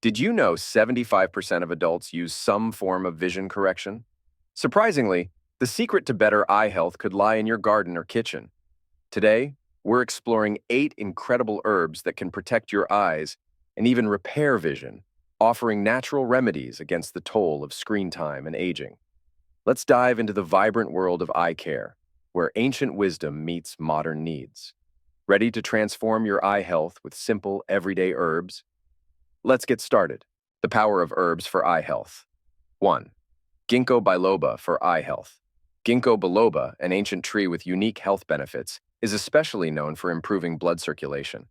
Did you know 75% of adults use some form of vision correction? Surprisingly, the secret to better eye health could lie in your garden or kitchen. Today, we're exploring 8 incredible herbs that can protect your eyes and even repair vision, offering natural remedies against the toll of screen time and aging. Let's dive into the vibrant world of eye care, where ancient wisdom meets modern needs. Ready to transform your eye health with simple, everyday herbs? Let's get started. The power of herbs for eye health. 1. Ginkgo biloba for eye health. Ginkgo biloba, an ancient tree with unique health benefits, is especially known for improving blood circulation.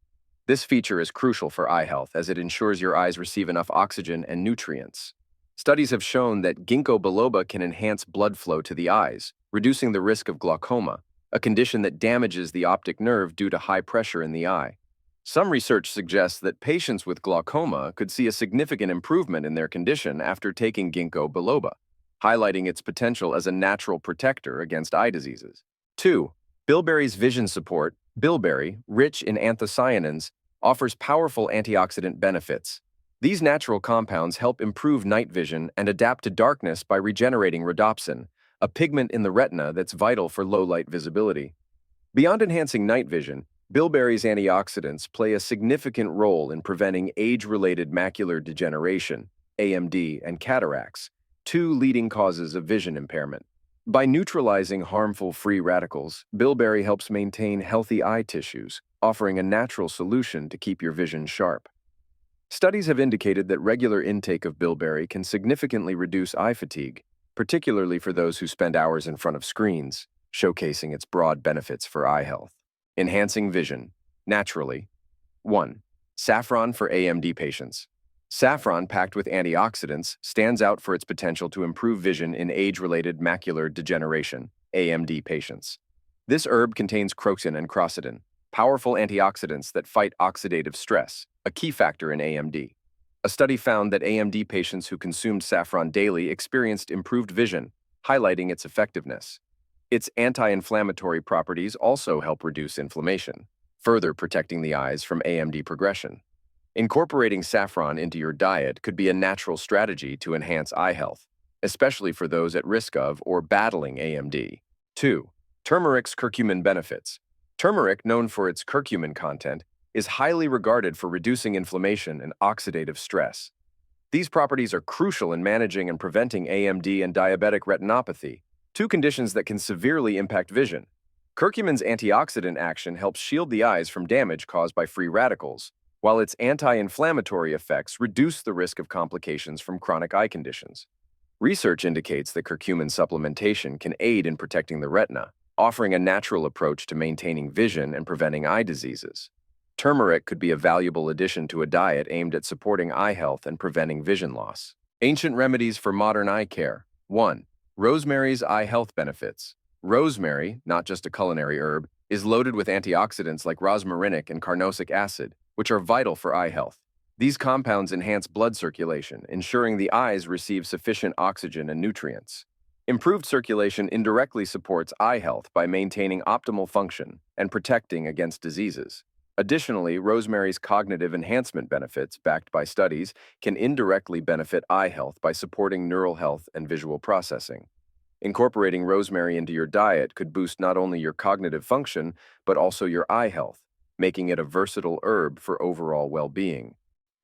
This feature is crucial for eye health as it ensures your eyes receive enough oxygen and nutrients. Studies have shown that Ginkgo biloba can enhance blood flow to the eyes, reducing the risk of glaucoma, a condition that damages the optic nerve due to high pressure in the eye. Some research suggests that patients with glaucoma could see a significant improvement in their condition after taking Ginkgo biloba, highlighting its potential as a natural protector against eye diseases. 2. Bilberry's vision support. Bilberry, rich in anthocyanins, offers powerful antioxidant benefits. These natural compounds help improve night vision and adapt to darkness by regenerating rhodopsin, a pigment in the retina that's vital for low-light visibility. Beyond enhancing night vision, Bilberry's antioxidants play a significant role in preventing age-related macular degeneration, AMD, and cataracts, two leading causes of vision impairment. By neutralizing harmful free radicals, Bilberry helps maintain healthy eye tissues, offering a natural solution to keep your vision sharp. Studies have indicated that regular intake of bilberry can significantly reduce eye fatigue, particularly for those who spend hours in front of screens, showcasing its broad benefits for eye health. Enhancing vision, naturally. 1. Saffron for AMD patients. Saffron, packed with antioxidants, stands out for its potential to improve vision in age-related macular degeneration, AMD patients. This herb contains crocin and crocodin, powerful antioxidants that fight oxidative stress, a key factor in AMD. A study found that AMD patients who consumed saffron daily experienced improved vision, highlighting its effectiveness. Its anti-inflammatory properties also help reduce inflammation, further protecting the eyes from AMD progression. Incorporating saffron into your diet could be a natural strategy to enhance eye health, especially for those at risk of or battling AMD. 2. Turmeric's curcumin benefits. Turmeric, known for its curcumin content, is highly regarded for reducing inflammation and oxidative stress. These properties are crucial in managing and preventing AMD and diabetic retinopathy, two conditions that can severely impact vision. Curcumin's antioxidant action helps shield the eyes from damage caused by free radicals, while its anti-inflammatory effects reduce the risk of complications from chronic eye conditions. Research indicates that curcumin supplementation can aid in protecting the retina, offering a natural approach to maintaining vision and preventing eye diseases. Turmeric could be a valuable addition to a diet aimed at supporting eye health and preventing vision loss. Ancient remedies for modern eye care. 1. Rosemary's eye health benefits. Rosemary, not just a culinary herb, is loaded with antioxidants like rosmarinic and carnosic acid, which are vital for eye health. These compounds enhance blood circulation, ensuring the eyes receive sufficient oxygen and nutrients. Improved circulation indirectly supports eye health by maintaining optimal function and protecting against diseases. Additionally, rosemary's cognitive enhancement benefits, backed by studies, can indirectly benefit eye health by supporting neural health and visual processing. Incorporating rosemary into your diet could boost not only your cognitive function, but also your eye health, making it a versatile herb for overall well-being.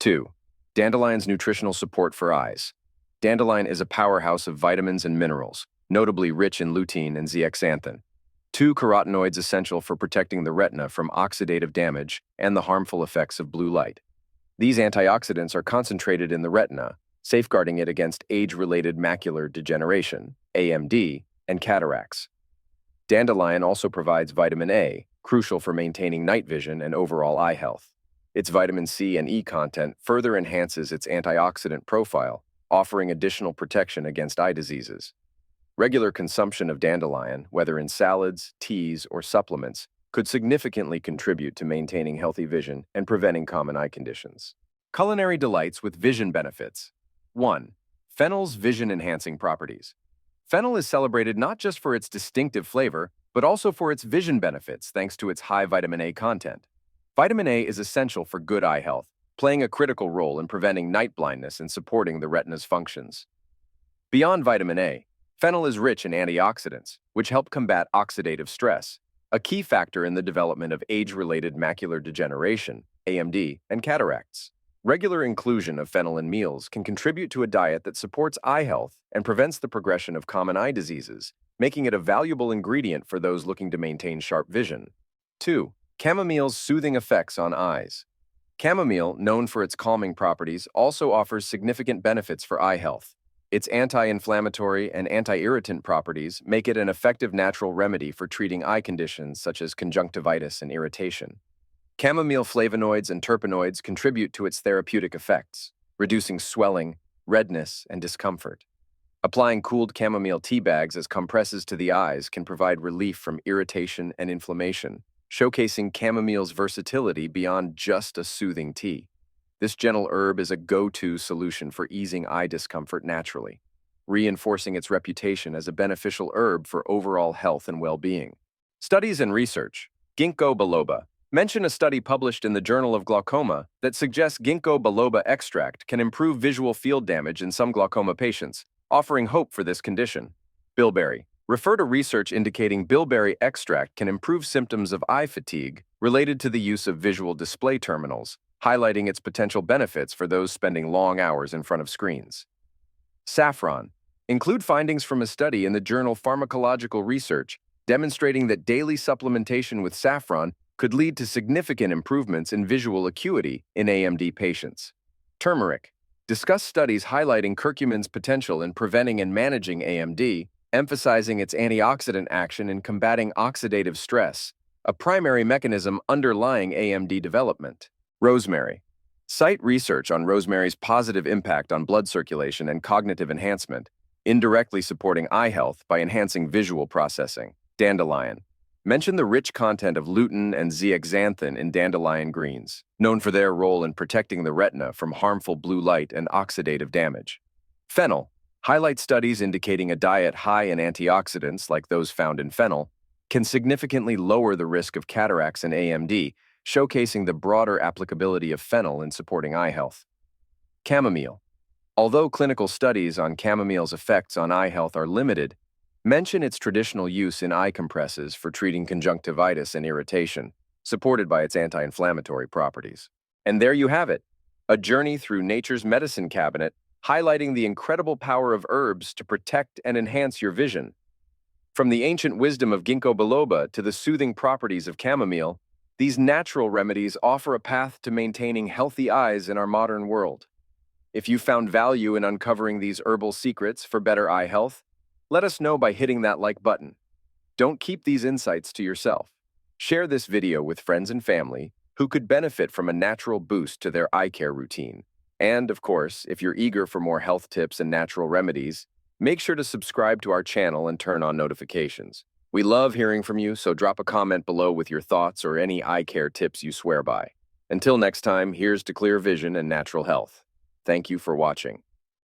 2. Dandelion's nutritional support for eyes. Dandelion is a powerhouse of vitamins and minerals, notably rich in lutein and zeaxanthin, two carotenoids essential for protecting the retina from oxidative damage and the harmful effects of blue light. These antioxidants are concentrated in the retina, safeguarding it against age-related macular degeneration, AMD, and cataracts. Dandelion also provides vitamin A, crucial for maintaining night vision and overall eye health. Its vitamin C and E content further enhances its antioxidant profile, offering additional protection against eye diseases. Regular consumption of dandelion, whether in salads, teas, or supplements, could significantly contribute to maintaining healthy vision and preventing common eye conditions. Culinary Delights with vision benefits. 1. Fennel's vision-enhancing properties. Fennel is celebrated not just for its distinctive flavor, but also for its vision benefits thanks to its high vitamin A content. Vitamin A is essential for good eye health, playing a critical role in preventing night blindness and supporting the retina's functions. Beyond vitamin A, fennel is rich in antioxidants, which help combat oxidative stress, a key factor in the development of age-related macular degeneration, AMD, and cataracts. Regular inclusion of fennel in meals can contribute to a diet that supports eye health and prevents the progression of common eye diseases, making it a valuable ingredient for those looking to maintain sharp vision. 2. Chamomile's soothing effects on eyes. Chamomile, known for its calming properties, also offers significant benefits for eye health. Its anti-inflammatory and anti-irritant properties make it an effective natural remedy for treating eye conditions such as conjunctivitis and irritation. Chamomile flavonoids and terpenoids contribute to its therapeutic effects, reducing swelling, redness, and discomfort. Applying cooled chamomile tea bags as compresses to the eyes can provide relief from irritation and inflammation, showcasing chamomile's versatility beyond just a soothing tea. This gentle herb is a go-to solution for easing eye discomfort naturally, reinforcing its reputation as a beneficial herb for overall health and well-being. Studies and research. Ginkgo biloba. Mention a study published in the Journal of Glaucoma that suggests Ginkgo biloba extract can improve visual field damage in some glaucoma patients, offering hope for this condition. Bilberry. Refer to research indicating bilberry extract can improve symptoms of eye fatigue related to the use of visual display terminals, highlighting its potential benefits for those spending long hours in front of screens. Saffron. Include findings from a study in the journal Pharmacological Research demonstrating that daily supplementation with saffron could lead to significant improvements in visual acuity in AMD patients. Turmeric. Discuss studies highlighting curcumin's potential in preventing and managing AMD, emphasizing its antioxidant action in combating oxidative stress, a primary mechanism underlying AMD development. Rosemary. Cite research on rosemary's positive impact on blood circulation and cognitive enhancement, indirectly supporting eye health by enhancing visual processing. Dandelion. Mention the rich content of lutein and zeaxanthin in dandelion greens, known for their role in protecting the retina from harmful blue light and oxidative damage. Fennel. Highlight studies indicating a diet high in antioxidants, like those found in fennel, can significantly lower the risk of cataracts and AMD, showcasing the broader applicability of fennel in supporting eye health. Chamomile. Although clinical studies on chamomile's effects on eye health are limited, mention its traditional use in eye compresses for treating conjunctivitis and irritation, supported by its anti-inflammatory properties. And there you have it, a journey through nature's medicine cabinet, highlighting the incredible power of herbs to protect and enhance your vision. From the ancient wisdom of Ginkgo biloba to the soothing properties of chamomile, these natural remedies offer a path to maintaining healthy eyes in our modern world. If you found value in uncovering these herbal secrets for better eye health, let us know by hitting that like button. Don't keep these insights to yourself. Share this video with friends and family who could benefit from a natural boost to their eye care routine. And, of course, if you're eager for more health tips and natural remedies, make sure to subscribe to our channel and turn on notifications. We love hearing from you, so drop a comment below with your thoughts or any eye care tips you swear by. Until next time, here's to clear vision and natural health. Thank you for watching.